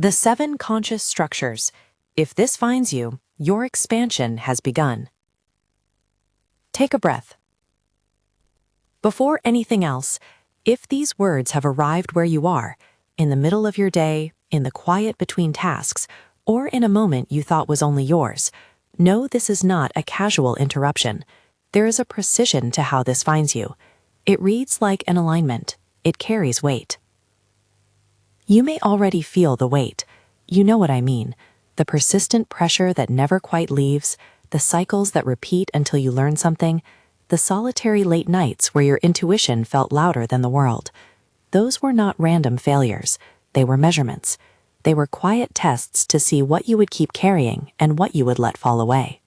The 7 conscious structures. If this finds you, your expansion has begun. Take a breath. Before anything else, if these words have arrived where you are, in the middle of your day, in the quiet between tasks, or in a moment you thought was only yours, know this is not a casual interruption. There is a precision to how this finds you. It reads like an alignment. It carries weight. You may already feel the weight. You know what I mean. The persistent pressure that never quite leaves, the cycles that repeat until you learn something, the solitary late nights where your intuition felt louder than the world. Those were not random failures. They were measurements. They were quiet tests to see what you would keep carrying and what you would let fall away.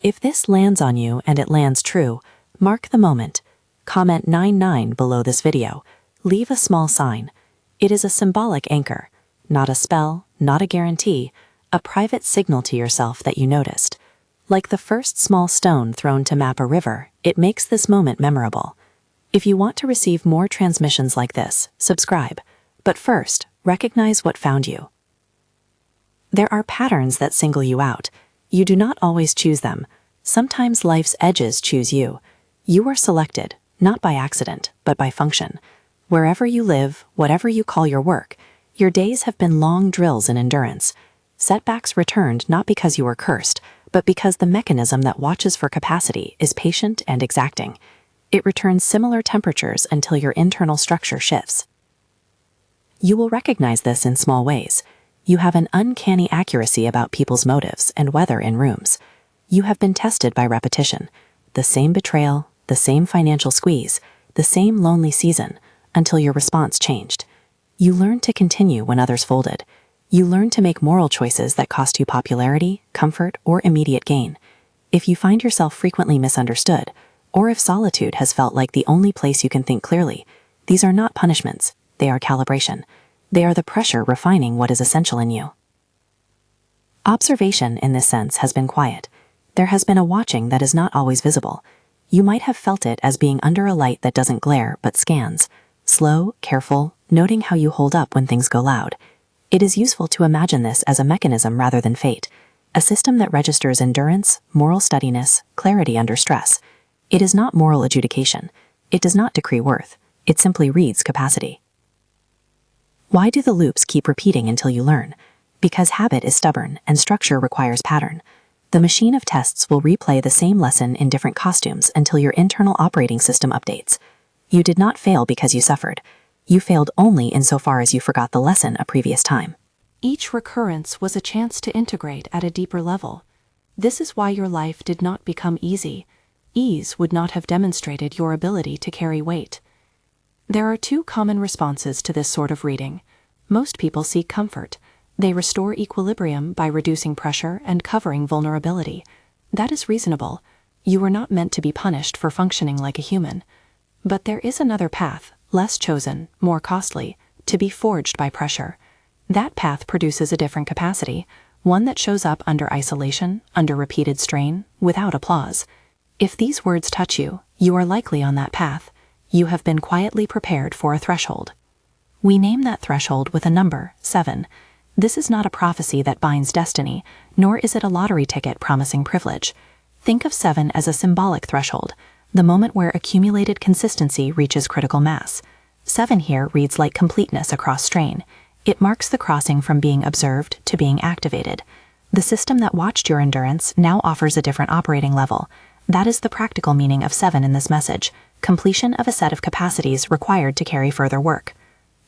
If this lands on you and it lands true, mark the moment. Comment 99 below this video. Leave a small sign. It is a symbolic anchor, not a spell, not a guarantee, a private signal to yourself that you noticed. Like the first small stone thrown to map a river, it makes this moment memorable. If you want to receive more transmissions like this, subscribe. But first, recognize what found you. There are patterns that single you out. You do not always choose them. Sometimes life's edges choose you. You are selected, not by accident, but by function. Wherever you live, whatever you call your work, your days have been long drills in endurance. Setbacks returned not because you were cursed, but because the mechanism that watches for capacity is patient and exacting. It returns similar temperatures until your internal structure shifts. You will recognize this in small ways. You have an uncanny accuracy about people's motives and weather in rooms. You have been tested by repetition. The same betrayal, the same financial squeeze, the same lonely season, until your response changed. You learned to continue when others folded. You learned to make moral choices that cost you popularity, comfort, or immediate gain. If you find yourself frequently misunderstood, or if solitude has felt like the only place you can think clearly, these are not punishments. They are calibration. They are the pressure refining what is essential in you. Observation, in this sense, has been quiet. There has been a watching that is not always visible. You might have felt it as being under a light that doesn't glare but scans. Slow, careful, noting how you hold up when things go loud. It is useful to imagine this as a mechanism rather than fate, a system that registers endurance, moral steadiness, clarity under stress. It is not moral adjudication. It does not decree worth. It simply reads capacity. Why do the loops keep repeating until you learn? Because habit is stubborn and structure requires pattern. The machine of tests will replay the same lesson in different costumes until your internal operating system updates. You did not fail because you suffered. You failed only insofar as you forgot the lesson a previous time. Each recurrence was a chance to integrate at a deeper level. This is why your life did not become easy. Ease would not have demonstrated your ability to carry weight. There are 2 common responses to this sort of reading. Most people seek comfort. They restore equilibrium by reducing pressure and covering vulnerability. That is reasonable. You were not meant to be punished for functioning like a human. But there is another path, less chosen, more costly, to be forged by pressure. That path produces a different capacity, one that shows up under isolation, under repeated strain, without applause. If these words touch you, you are likely on that path. You have been quietly prepared for a threshold. We name that threshold with a number, 7. This is not a prophecy that binds destiny, nor is it a lottery ticket promising privilege. Think of 7 as a symbolic threshold, the moment where accumulated consistency reaches critical mass. 7 here reads like completeness across strain. It marks the crossing from being observed to being activated. The system that watched your endurance now offers a different operating level. That is the practical meaning of 7 in this message, completion of a set of capacities required to carry further work.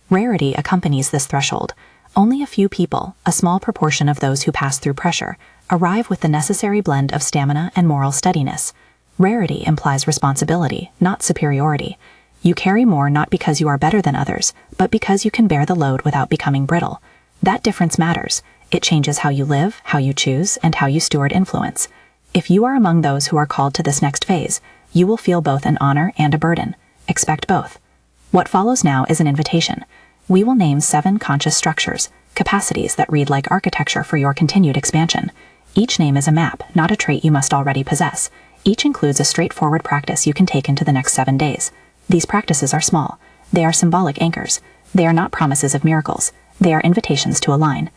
Rarity accompanies this threshold. Only a few people, a small proportion of those who pass through pressure, arrive with the necessary blend of stamina and moral steadiness. Rarity implies responsibility, not superiority. You carry more not because you are better than others, but because you can bear the load without becoming brittle. That difference matters. It changes how you live, how you choose, and how you steward influence. If you are among those who are called to this next phase, you will feel both an honor and a burden. Expect both. What follows now is an invitation. We will name 7 conscious structures, capacities that read like architecture for your continued expansion. Each name is a map, not a trait you must already possess. Each includes a straightforward practice you can take into the next 7 days. These practices are small. They are symbolic anchors. They are not promises of miracles. They are invitations to align.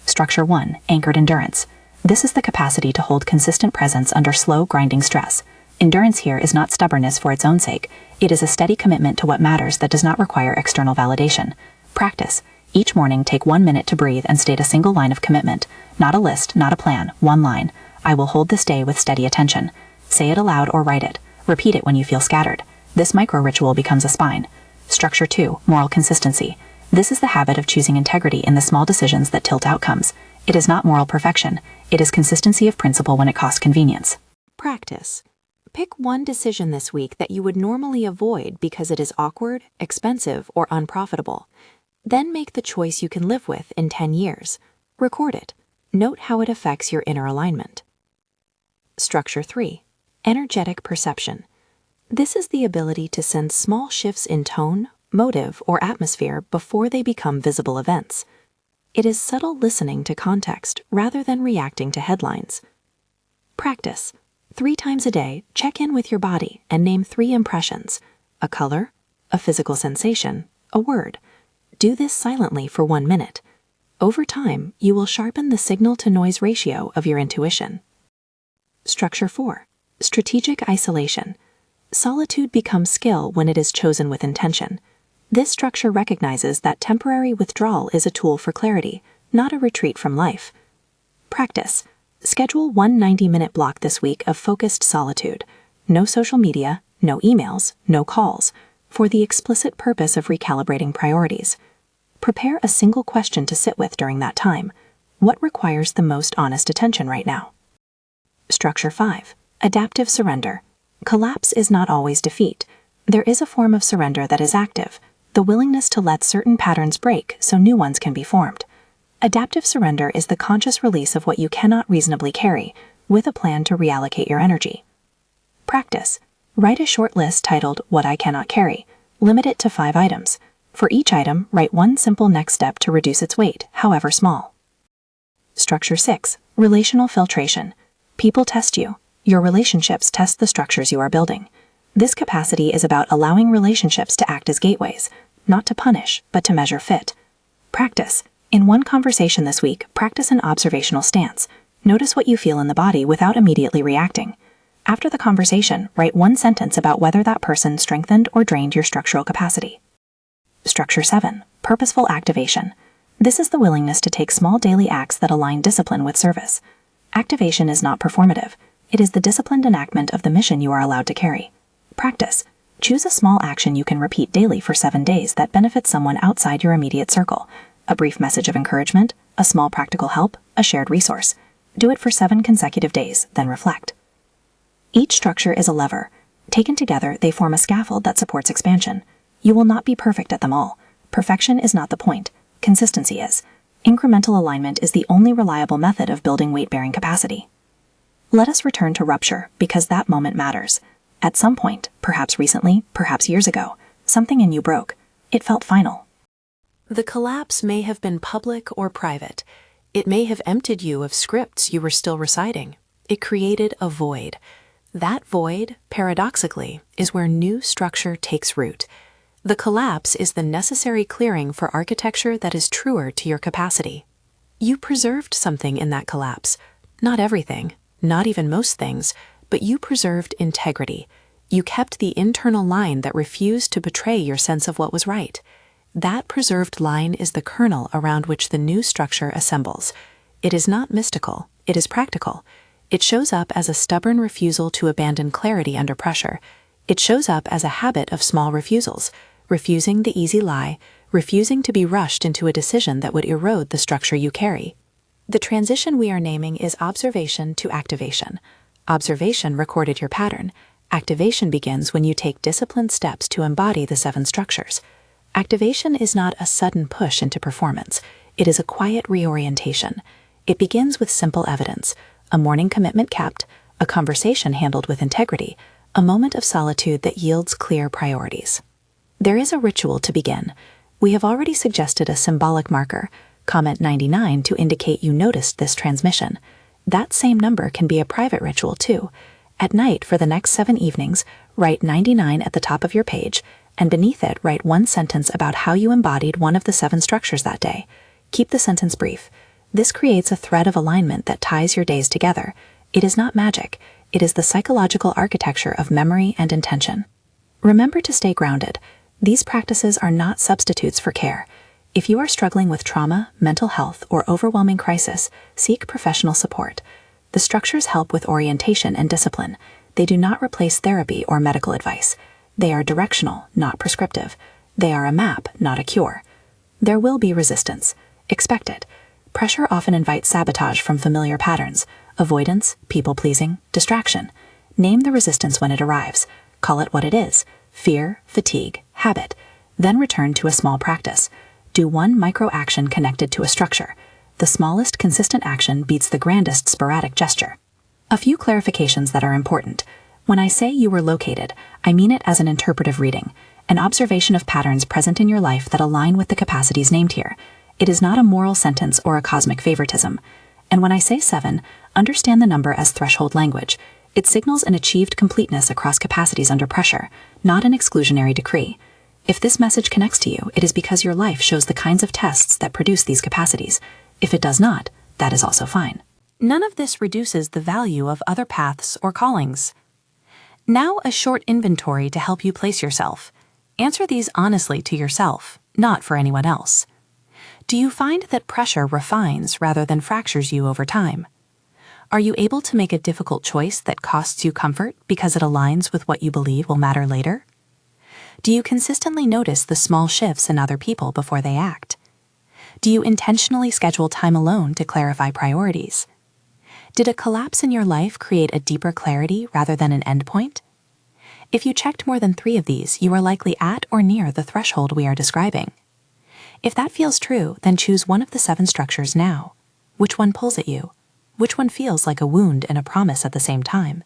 Structure 1, anchored endurance. This is the capacity to hold consistent presence under slow, grinding stress. Endurance here is not stubbornness for its own sake. It is a steady commitment to what matters that does not require external validation. Practice. Each morning, take 1 minute to breathe and state a single line of commitment. Not a list, not a plan, one line. I will hold this day with steady attention. Say it aloud or write it. Repeat it when you feel scattered. This micro-ritual becomes a spine. Structure 2, moral consistency. This is the habit of choosing integrity in the small decisions that tilt outcomes. It is not moral perfection. It is consistency of principle when it costs convenience. Practice. Pick one decision this week that you would normally avoid because it is awkward, expensive, or unprofitable. Then make the choice you can live with in 10 years. Record it. Note how it affects your inner alignment. Structure 3. Energetic perception. This is the ability to sense small shifts in tone, motive, or atmosphere before they become visible events. It is subtle listening to context rather than reacting to headlines. Practice. 3 times a day, check in with your body and name 3 impressions: a color, a physical sensation, a word. Do this silently for 1 minute. Over time, you will sharpen the signal-to-noise ratio of your intuition. Structure 4. Strategic isolation. Solitude becomes skill when it is chosen with intention. This structure recognizes that temporary withdrawal is a tool for clarity, not a retreat from life. Practice. Schedule one 90-minute block this week of focused solitude. No social media, no emails, no calls, for the explicit purpose of recalibrating priorities. Prepare a single question to sit with during that time. What requires the most honest attention right now? Structure 5. Adaptive surrender. Collapse is not always defeat. There is a form of surrender that is active, the willingness to let certain patterns break so new ones can be formed. Adaptive surrender is the conscious release of what you cannot reasonably carry, with a plan to reallocate your energy. Practice. Write a short list titled "What I Cannot Carry." Limit it to 5 items. For each item, write one simple next step to reduce its weight, however small. Structure 6. Relational filtration. People test you. Your relationships test the structures you are building. This capacity is about allowing relationships to act as gateways, not to punish, but to measure fit. Practice. In one conversation this week, practice an observational stance. Notice what you feel in the body without immediately reacting. After the conversation, write one sentence about whether that person strengthened or drained your structural capacity. Structure 7. Purposeful activation. This is the willingness to take small daily acts that align discipline with service. Activation is not performative. It is the disciplined enactment of the mission you are allowed to carry. Practice. Choose a small action you can repeat daily for 7 days that benefits someone outside your immediate circle. A brief message of encouragement, a small practical help, a shared resource. Do it for 7 consecutive days, then reflect. Each structure is a lever. Taken together, they form a scaffold that supports expansion. You will not be perfect at them all. Perfection is not the point. Consistency is. Incremental alignment is the only reliable method of building weight-bearing capacity. Let us return to rupture, because that moment matters. At some point, perhaps recently, perhaps years ago, something in you broke. It felt final. The collapse may have been public or private. It may have emptied you of scripts you were still reciting. It created a void. That void, paradoxically, is where new structure takes root. The collapse is the necessary clearing for architecture that is truer to your capacity. You preserved something in that collapse. Not everything, not even most things, but you preserved integrity. You kept the internal line that refused to betray your sense of what was right. That preserved line is the kernel around which the new structure assembles. It is not mystical, it is practical. It shows up as a stubborn refusal to abandon clarity under pressure. It shows up as a habit of small refusals, refusing the easy lie, refusing to be rushed into a decision that would erode the structure you carry. The transition we are naming is observation to activation. Observation recorded your pattern. Activation begins when you take disciplined steps to embody the 7 structures. Activation is not a sudden push into performance. It is a quiet reorientation. It begins with simple evidence: a morning commitment kept, a conversation handled with integrity, a moment of solitude that yields clear priorities. There is a ritual to begin. We have already suggested a symbolic marker, comment 99, to indicate you noticed this transmission. That same number can be a private ritual too. At night, for the next 7 evenings, write 99 at the top of your page, and beneath it write one sentence about how you embodied one of the 7 structures that day. Keep the sentence brief. This creates a thread of alignment that ties your days together. It is not magic. It is the psychological architecture of memory and intention. Remember to stay grounded. These practices are not substitutes for care. If you are struggling with trauma, mental health, or overwhelming crisis, seek professional support. The structures help with orientation and discipline. They do not replace therapy or medical advice. They are directional, not prescriptive. They are a map, not a cure. There will be resistance. Expect it. Pressure often invites sabotage from familiar patterns: avoidance, people-pleasing, distraction. Name the resistance when it arrives. Call it what it is: fear, fatigue, habit. Then return to a small practice. Do one micro-action connected to a structure. The smallest consistent action beats the grandest sporadic gesture. A few clarifications that are important. When I say you were located, I mean it as an interpretive reading, an observation of patterns present in your life that align with the capacities named here. It is not a moral sentence or a cosmic favoritism. And when I say 7, understand the number as threshold language. It signals an achieved completeness across capacities under pressure, not an exclusionary decree. If this message connects to you, it is because your life shows the kinds of tests that produce these capacities. If it does not, that is also fine. None of this reduces the value of other paths or callings. Now a short inventory to help you place yourself. Answer these honestly to yourself, not for anyone else. Do you find that pressure refines rather than fractures you over time? Are you able to make a difficult choice that costs you comfort because it aligns with what you believe will matter later? Do you consistently notice the small shifts in other people before they act? Do you intentionally schedule time alone to clarify priorities? Did a collapse in your life create a deeper clarity rather than an endpoint? If you checked more than 3 of these, you are likely at or near the threshold we are describing. If that feels true, then choose one of the 7 structures now. Which one pulls at you? Which one feels like a wound and a promise at the same time?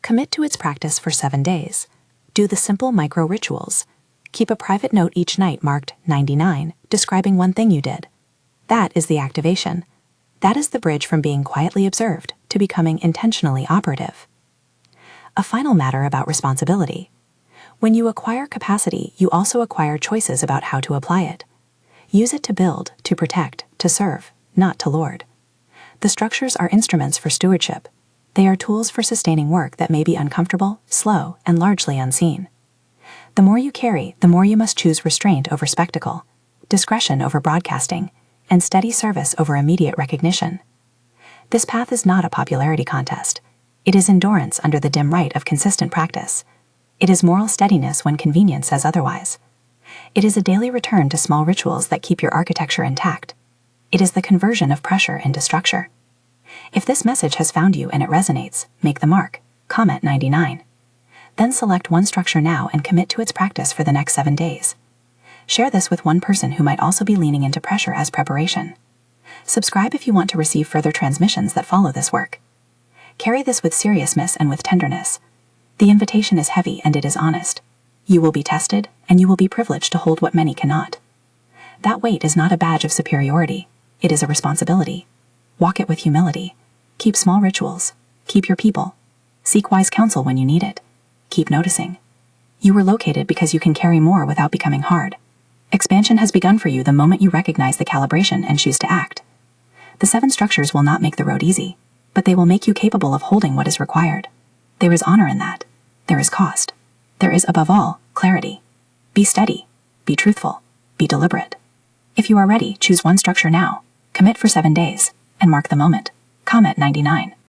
Commit to its practice for 7 days. Do the simple micro-rituals. Keep a private note each night marked 99, describing one thing you did. That is the activation. That is the bridge from being quietly observed to becoming intentionally operative. A final matter about responsibility. When you acquire capacity, you also acquire choices about how to apply it. Use it to build, to protect, to serve, not to lord. The structures are instruments for stewardship. They are tools for sustaining work that may be uncomfortable, slow, and largely unseen. The more you carry, the more you must choose restraint over spectacle, discretion over broadcasting, and steady service over immediate recognition. This path is not a popularity contest. It is endurance under the dim light of consistent practice. It is moral steadiness when convenience says otherwise. It is a daily return to small rituals that keep your architecture intact. It is the conversion of pressure into structure. If this message has found you and it resonates, make the mark, comment 99. Then select one structure now and commit to its practice for the next 7 days. Share this with one person who might also be leaning into pressure as preparation. Subscribe if you want to receive further transmissions that follow this work. Carry this with seriousness and with tenderness. The invitation is heavy and it is honest. You will be tested, and you will be privileged to hold what many cannot. That weight is not a badge of superiority. It is a responsibility. Walk it with humility. Keep small rituals. Keep your people. Seek wise counsel when you need it. Keep noticing. You were located because you can carry more without becoming hard. Expansion has begun for you the moment you recognize the calibration and choose to act. The 7 structures will not make the road easy, but they will make you capable of holding what is required. There is honor in that. There is cost. There is, above all, clarity. Be steady. Be truthful. Be deliberate. If you are ready, choose one structure now. Commit for 7 days. And mark the moment. Comment 99.